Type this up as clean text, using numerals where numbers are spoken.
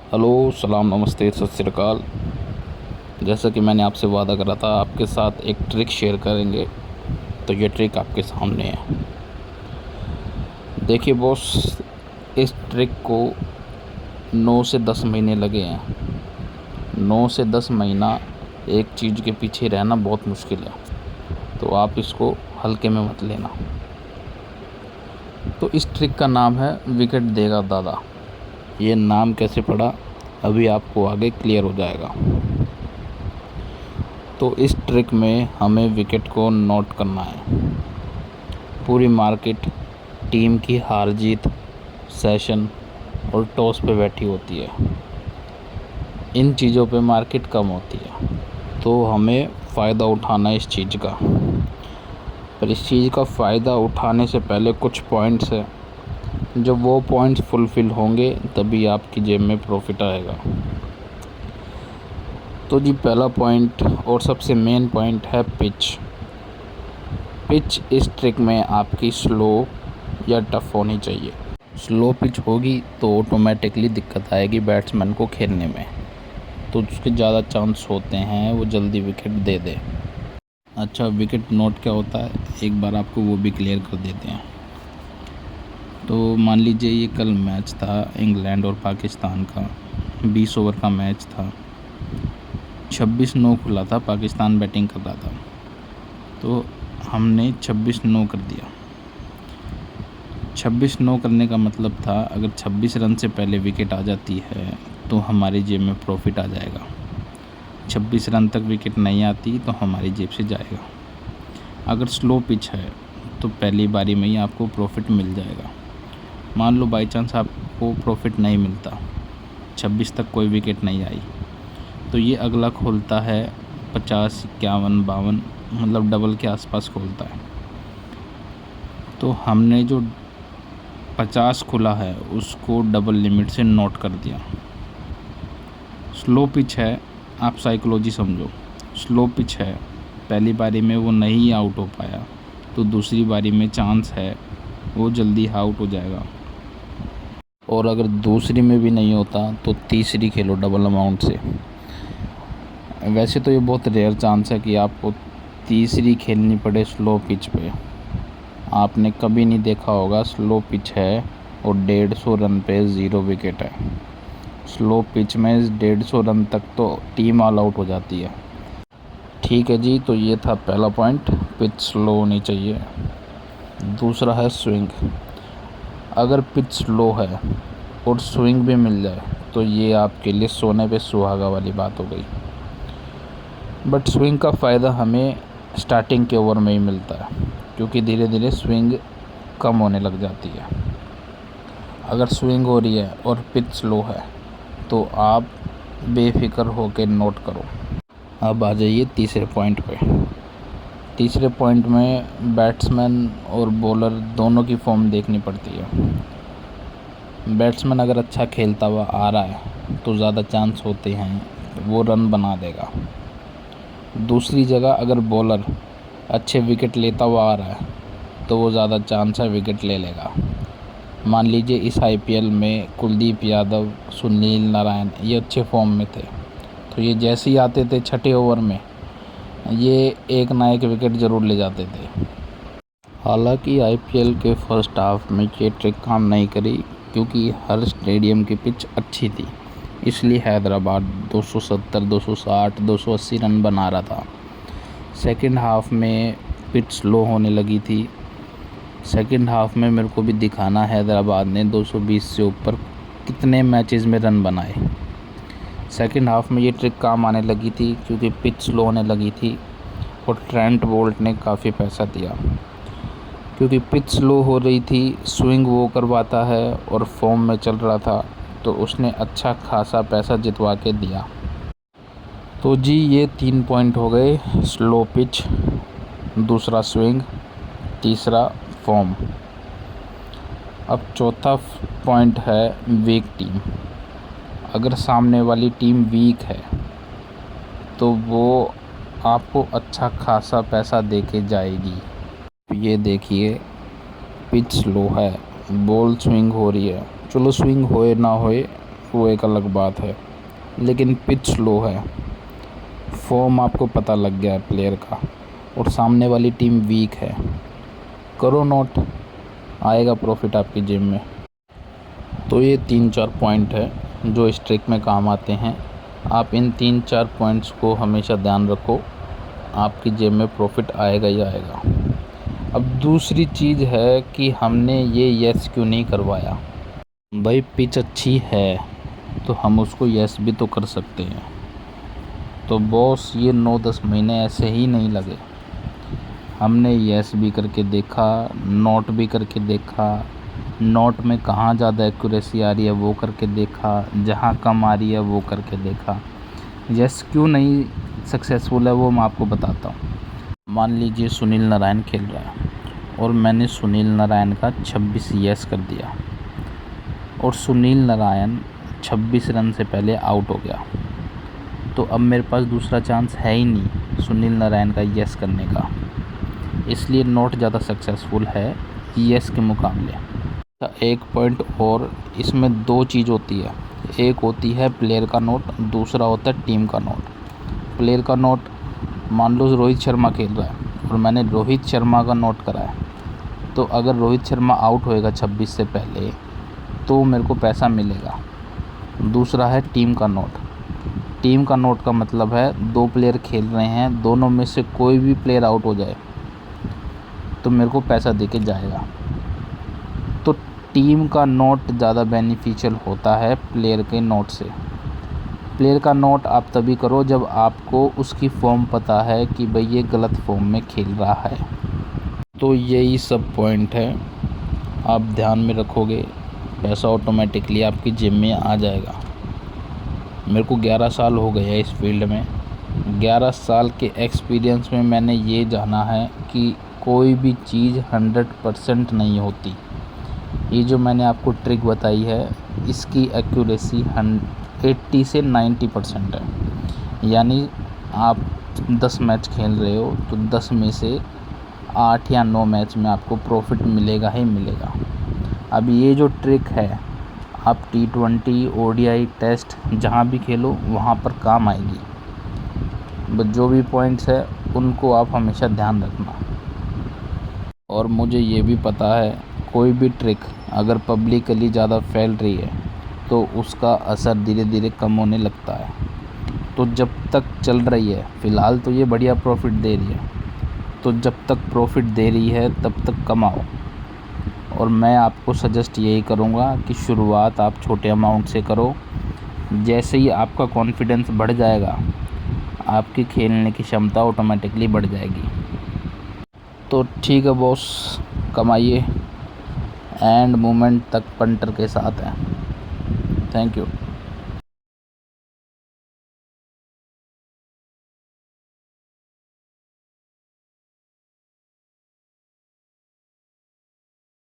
Hello, सलाम, नमस्ते, सत श्री अकाल। जैसा कि मैंने आपसे वादा करा था, आपके साथ एक ट्रिक शेयर करेंगे। तो ये ट्रिक आपके सामने है। देखिए बॉस, इस ट्रिक को 9 से 10 महीने लगे हैं। 9 से 10 महीना एक चीज़ के पीछे रहना बहुत मुश्किल है, तो आप इसको हल्के में मत लेना। तो इस ट्रिक का नाम है विकेट देगा दादा। ये नाम कैसे पड़ा, अभी आपको आगे क्लियर हो जाएगा। तो इस ट्रिक में हमें विकेट को नोट करना है। पूरी मार्केट टीम की हार जीत, सेशन और टॉस पे बैठी होती है। इन चीज़ों पे मार्केट कम होती है, तो हमें फ़ायदा उठाना है इस चीज़ का। पर इस चीज़ का फ़ायदा उठाने से पहले कुछ पॉइंट्स हैं। जब वो पॉइंट्स फुलफ़िल होंगे तभी आपकी जेब में प्रॉफिट आएगा। तो जी, पहला पॉइंट और सबसे मेन पॉइंट है पिच। पिच इस ट्रिक में आपकी स्लो या टफ़ होनी चाहिए। स्लो पिच होगी तो ऑटोमेटिकली दिक्कत आएगी बैट्समैन को खेलने में, तो उसके ज़्यादा चांस होते हैं वो जल्दी विकेट दे दे। अच्छा, विकेट नोट क्या होता है, एक बार आपको वो भी क्लियर कर देते हैं। तो मान लीजिए ये कल मैच था इंग्लैंड और पाकिस्तान का, 20 ओवर का मैच था। 26-9 खुला था, पाकिस्तान बैटिंग कर रहा था, तो हमने 26-9 कर दिया। 26-9 करने का मतलब था, अगर 26 रन से पहले विकेट आ जाती है तो हमारी जेब में प्रॉफिट आ जाएगा। 26 रन तक विकेट नहीं आती तो हमारी जेब से जाएगा। अगर स्लो पिच है तो पहली बारी में ही आपको प्रॉफिट मिल जाएगा। मान लो बाई चांस आपको प्रॉफिट नहीं मिलता, 26 तक कोई विकेट नहीं आई, तो ये अगला खोलता है 50, 51, 52, मतलब डबल के आसपास खोलता है। तो हमने जो 50 खुला है उसको डबल लिमिट से नोट कर दिया। स्लो पिच है, आप साइकोलॉजी समझो। स्लो पिच है, पहली बारी में वो नहीं आउट हो पाया तो दूसरी बारी में चांस है वो जल्दी आउट हो जाएगा। और अगर दूसरी में भी नहीं होता तो तीसरी खेलो डबल अमाउंट से। वैसे तो ये बहुत रेयर चांस है कि आपको तीसरी खेलनी पड़े स्लो पिच पे। आपने कभी नहीं देखा होगा स्लो पिच है और 150 रन पे 0 विकेट है। स्लो पिच में 150 रन तक तो टीम ऑल आउट हो जाती है। ठीक है जी, तो ये था पहला पॉइंट, पिच स्लो होनी चाहिए। दूसरा है स्विंग। अगर पिच स्लो है और स्विंग भी मिल जाए तो ये आपके लिए सोने पे सुहागा वाली बात हो गई। बट स्विंग का फ़ायदा हमें स्टार्टिंग के ओवर में ही मिलता है, क्योंकि धीरे धीरे स्विंग कम होने लग जाती है। अगर स्विंग हो रही है और पिच स्लो है तो आप बेफिक्र होकर नोट करो। अब आ जाइए तीसरे पॉइंट पे। तीसरे पॉइंट में बैट्समैन और बॉलर दोनों की फॉर्म देखनी पड़ती है। बैट्समैन अगर अच्छा खेलता हुआ आ रहा है तो ज़्यादा चांस होते हैं वो रन बना देगा। दूसरी जगह अगर बॉलर अच्छे विकेट लेता हुआ आ रहा है तो वो ज़्यादा चांस है विकेट ले लेगा। मान लीजिए इस आईपीएल में कुलदीप यादव, सुनील नारायण ये अच्छे फॉर्म में थे, तो ये जैसे ही आते थे छठे ओवर में ये एक ना एक विकेट ज़रूर ले जाते थे। हालांकि आईपीएल के फर्स्ट हाफ में ये ट्रिक काम नहीं करी, क्योंकि हर स्टेडियम की पिच अच्छी थी, इसलिए हैदराबाद 270, 260, 280 रन बना रहा था। सेकंड हाफ में पिच स्लो होने लगी थी। सेकंड हाफ में मेरे को भी दिखाना हैदराबाद ने 220 से ऊपर कितने मैचेस में रन बनाए। सेकंड हाफ में ये ट्रिक काम आने लगी थी क्योंकि पिच स्लो होने लगी थी और ट्रेंट बोल्ट ने काफ़ी पैसा दिया, क्योंकि पिच स्लो हो रही थी, स्विंग वो करवाता है और फॉर्म में चल रहा था, तो उसने अच्छा खासा पैसा जितवा के दिया। तो जी, ये 3 पॉइंट हो गए, स्लो पिच, दूसरा स्विंग, तीसरा फॉर्म। अब चौथा पॉइंट है वीक टीम। अगर सामने वाली टीम वीक है तो वो आपको अच्छा खासा पैसा दे के जाएगी। ये देखिए, पिच स्लो है, बॉल स्विंग हो रही है, चलो स्विंग होए ना होए वो एक अलग बात है, लेकिन पिच स्लो है, फॉर्म आपको पता लग गया है प्लेयर का, और सामने वाली टीम वीक है। करो नोट, आएगा प्रॉफिट आपकी जेब में। तो ये 3-4 पॉइंट है जो इस ट्रिक में काम आते हैं। आप इन 3-4 पॉइंट्स को हमेशा ध्यान रखो, आपकी जेब में प्रॉफिट आएगा ही आएगा। अब दूसरी चीज़ है कि हमने ये यस क्यों नहीं करवाया। भाई पिच अच्छी है तो हम उसको यस भी तो कर सकते हैं। तो बॉस ये 9-10 महीने ऐसे ही नहीं लगे, हमने यस भी करके देखा, नोट भी करके देखा, नोट में कहाँ ज़्यादा एक्यूरेसी आ रही है वो करके देखा, जहाँ कम आ रही है वो करके देखा। यस क्यों नहीं सक्सेसफुल है वो मैं आपको बताता हूँ। मान लीजिए सुनील नारायण खेल रहा है और मैंने सुनील नारायण का 26 यस कर दिया और सुनील नारायण 26 रन से पहले आउट हो गया, तो अब मेरे पास दूसरा चांस है ही नहीं सुनील नारायण का यस करने का, इसलिए नोट ज़्यादा सक्सेसफुल है यस के मुकाबले। एक पॉइंट और, इसमें 2 चीज़ होती है, एक होती है प्लेयर का नोट, दूसरा होता है टीम का नोट। प्लेयर का नोट, मान लो रोहित शर्मा खेल रहा है और मैंने रोहित शर्मा का नोट कराया, तो अगर रोहित शर्मा आउट होएगा 26 से पहले तो मेरे को पैसा मिलेगा। दूसरा है टीम का नोट। टीम का नोट का मतलब है 2 प्लेयर खेल रहे हैं, दोनों में से कोई भी प्लेयर आउट हो जाए तो मेरे को पैसा देके जाएगा। तो टीम का नोट ज़्यादा बेनिफिशियल होता है प्लेयर के नोट से। प्लेयर का नोट आप तभी करो जब आपको उसकी फॉर्म पता है कि भाई ये गलत फॉर्म में खेल रहा है। तो यही सब पॉइंट है, आप ध्यान में रखोगे पैसा ऑटोमेटिकली आपकी जेब में आ जाएगा। मेरे को 11 साल हो गए हैं इस फील्ड में। 11 साल के एक्सपीरियंस में मैंने ये जाना है कि कोई भी चीज़ 100% नहीं होती। ये जो मैंने आपको ट्रिक बताई है इसकी एक्यूरेसी 80 से 90% है। यानी आप 10 मैच खेल रहे हो तो 10 में से 8 या 9 मैच में आपको प्रॉफिट मिलेगा ही मिलेगा। अब ये जो ट्रिक है आप T20 ODI टेस्ट जहाँ भी खेलो वहाँ पर काम आएगी। बस जो भी पॉइंट्स है उनको आप हमेशा ध्यान रखना। और मुझे ये भी पता है कोई भी ट्रिक अगर पब्लिकली ज़्यादा फैल रही है तो उसका असर धीरे धीरे कम होने लगता है। तो जब तक चल रही है, फ़िलहाल तो ये बढ़िया प्रॉफिट दे रही है, तो जब तक प्रॉफिट दे रही है तब तक कमाओ। और मैं आपको सजेस्ट यही करूँगा कि शुरुआत आप छोटे अमाउंट से करो। जैसे ही आपका कॉन्फिडेंस बढ़ जाएगा आपकी खेलने की क्षमता ऑटोमेटिकली बढ़ जाएगी। तो ठीक है बॉस, कमाइए, एंड मोमेंट तक पंटर के साथ हैं। Thank you.